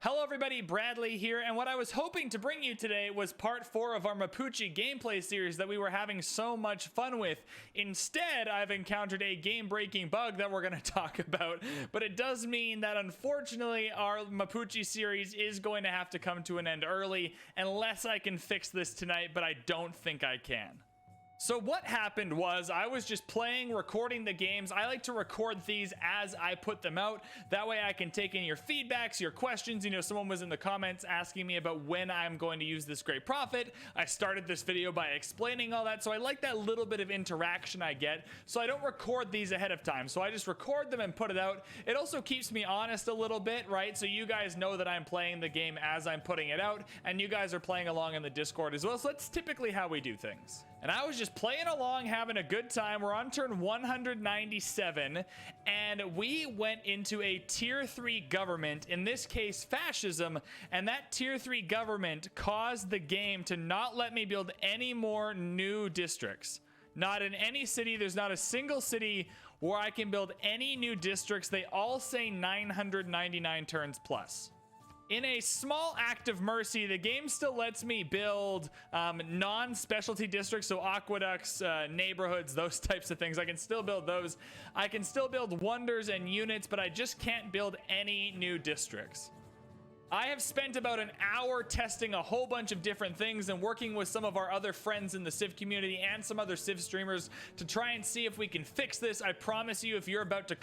Hello everybody, Bradley here, and what I was hoping to bring you today was part 4 of our Mapuche gameplay series that we were having so much fun with. Instead, I've encountered a game-breaking bug that we're going to talk about, but it does mean that unfortunately our Mapuche series is going to have to come to an end early unless I can fix this tonight, but I don't think I can. So what happened was I was just playing, recording the games. I like to record these as I put them out. That way I can take in your feedbacks, your questions. You know, someone was in the comments asking me about when I'm going to use this great profit. I started this video by explaining all that. So I like that little bit of interaction I get. So I don't record these ahead of time. So I just record them and put it out. It also keeps me honest a little bit, right? So you guys know that I'm playing the game as I'm putting it out. And you guys are playing along in the Discord as well. So that's typically how we do things. And I was just playing along, having a good time. We're on turn 197, and we went into a tier 3 government, in this case fascism, and that tier 3 government caused the game to not let me build any more new districts. Not in any city. There's not a single city where I can build any new districts. They all say 999 turns plus. In a small act of mercy, the game still lets me build non-specialty districts, so aqueducts, neighborhoods, those types of things. I can still build those. I can still build wonders and units, but I just can't build any new districts. I have spent about an hour testing a whole bunch of different things and working with some of our other friends in the Civ community and some other Civ streamers to try and see if we can fix this. I promise you, if you're about to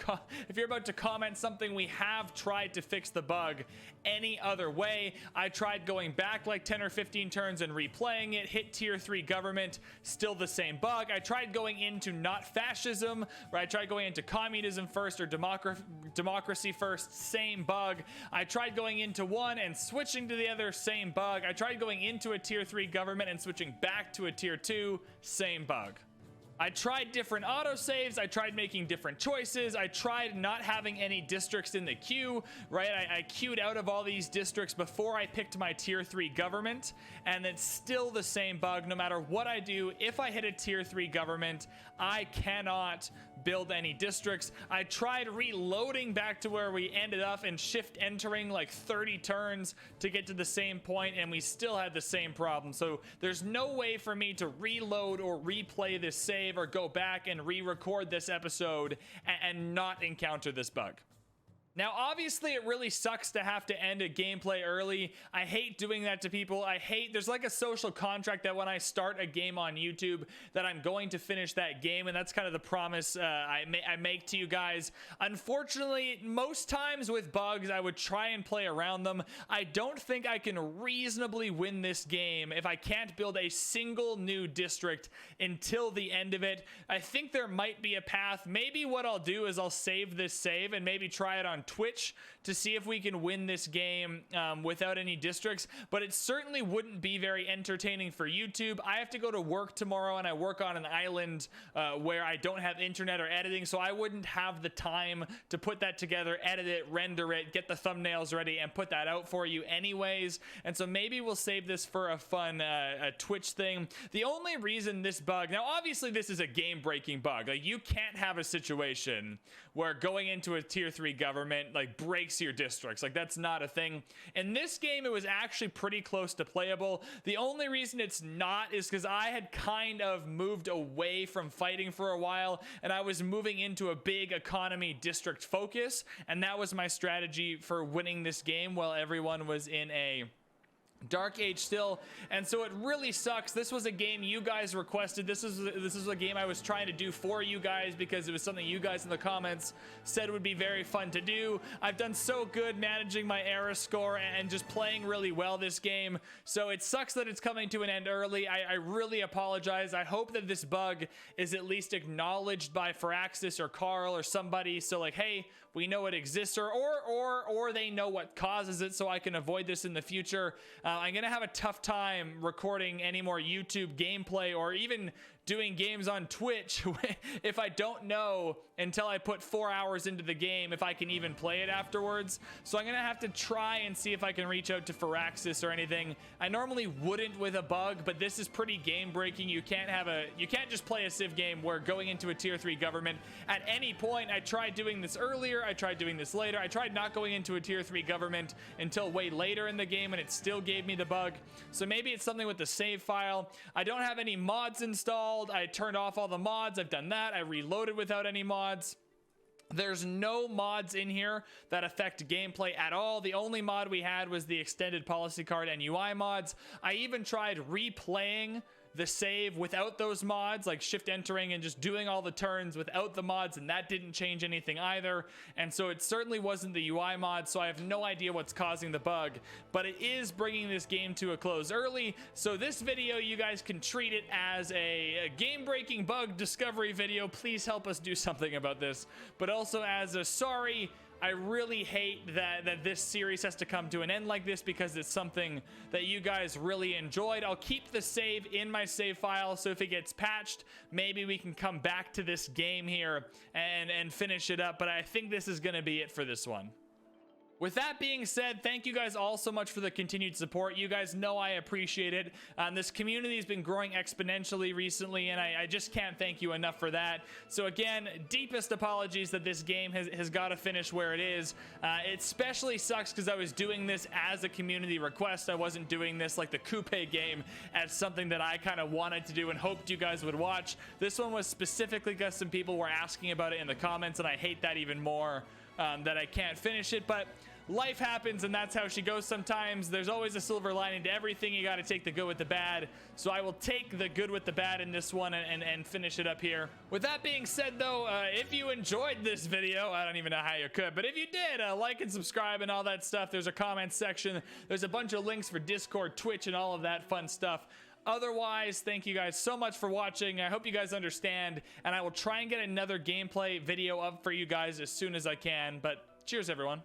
comment something, we have tried to fix the bug any other way. I tried going back like 10 or 15 turns and replaying it, hit tier 3 government, still the same bug. I tried going into not fascism, or I tried going into communism first or democracy first, same bug. I tried going into one and switching to the other, same bug. I tried going into a tier 3 government and switching back to a tier 2, same bug. I tried different autosaves. I tried making different choices. I tried not having any districts in the queue, right? I queued out of all these districts before I picked my tier 3 government, and it's still the same bug. No matter what I do, if I hit a tier 3 government, I cannot build any districts. I tried reloading back to where we ended up and shift entering like 30 turns to get to the same point, and we still had the same problem. So there's no way for me to reload or replay this save or go back and re-record this episode and not encounter this bug. Now, obviously, it really sucks to have to end a gameplay early. I hate doing that to people. There's like a social contract that when I start a game on YouTube that I'm going to finish that game, and that's kind of the promise I make to you guys. Unfortunately, most times with bugs, I would try and play around them. I don't think I can reasonably win this game if I can't build a single new district until the end of it. I think there might be a path. Maybe what I'll do is I'll save this save and maybe try it on Twitch to see if we can win this game without any districts, but it certainly wouldn't be very entertaining for YouTube. I have to go to work tomorrow, and I work on an island where I don't have internet or editing, so I wouldn't have the time to put that together, edit it, render it, get the thumbnails ready, and put that out for you anyways. And so maybe we'll save this for a fun Twitch thing. The only reason this bug, now obviously this is a game-breaking bug. Like, you can't have a situation where going into a tier 3 government like breaks your districts. Like, that's not a thing. In this game, it was actually pretty close to playable. The only reason it's not is because I had kind of moved away from fighting for a while, and I was moving into a big economy district focus, and that was my strategy for winning this game while everyone was in a Dark Age still. And so it really sucks. This was a game you guys requested. This is a game I was trying to do for you guys because it was something you guys in the comments said would be very fun to do. I've done so good managing my era score and just playing really well this game, so it sucks that it's coming to an end early. I really apologize. I hope that this bug is at least acknowledged by Firaxis or Carl or somebody, so like, hey, we know it exists, or they know what causes it, so I can avoid this in the future. I'm gonna have a tough time recording any more YouTube gameplay or even doing games on Twitch if I don't know until I put 4 hours into the game if I can even play it afterwards. So I'm gonna have to try and see if I can reach out to Firaxis or anything. I normally wouldn't with a bug, but this is pretty game breaking. You can't just play a Civ game where going into a tier 3 government at any point. I tried doing this earlier, I tried doing this later, I tried not going into a tier 3 government until way later in the game and it still gave me the bug. So maybe it's something with the save file. I don't have any mods installed. I turned off all the mods. I've done that. I reloaded without any mods. There's no mods in here that affect gameplay at all. The only mod we had was the extended policy card and UI mods. I even tried replaying the save without those mods, like shift entering and just doing all the turns without the mods, and that didn't change anything either. And so it certainly wasn't the UI mod, so I have no idea what's causing the bug, but it is bringing this game to a close early. So this video, you guys can treat it as a game-breaking bug discovery video. Please help us do something about this, but also as a sorry, I really hate that this series has to come to an end like this because it's something that you guys really enjoyed. I'll keep the save in my save file, so if it gets patched, maybe we can come back to this game here and finish it up, but I think this is going to be it for this one. With that being said, thank you guys all so much for the continued support. You guys know I appreciate it. This community has been growing exponentially recently, and I just can't thank you enough for that. So again, deepest apologies that this game has got to finish where it is. It especially sucks because I was doing this as a community request. I wasn't doing this like the Coupe game as something that I kind of wanted to do and hoped you guys would watch. This one was specifically because some people were asking about it in the comments, and I hate that even more. That I can't finish it, but life happens and that's how she goes sometimes. There's always a silver lining to everything. You got to take the good with the bad, so I will take the good with the bad in this one and finish it up here. With that being said though, if you enjoyed this video, I don't even know how you could, but if you did, like and subscribe and all that stuff. There's a comment section, there's a bunch of links for Discord, Twitch, and all of that fun stuff. Otherwise, thank you guys so much for watching. I hope you guys understand, and I will try and get another gameplay video up for you guys as soon as I can. But cheers, everyone.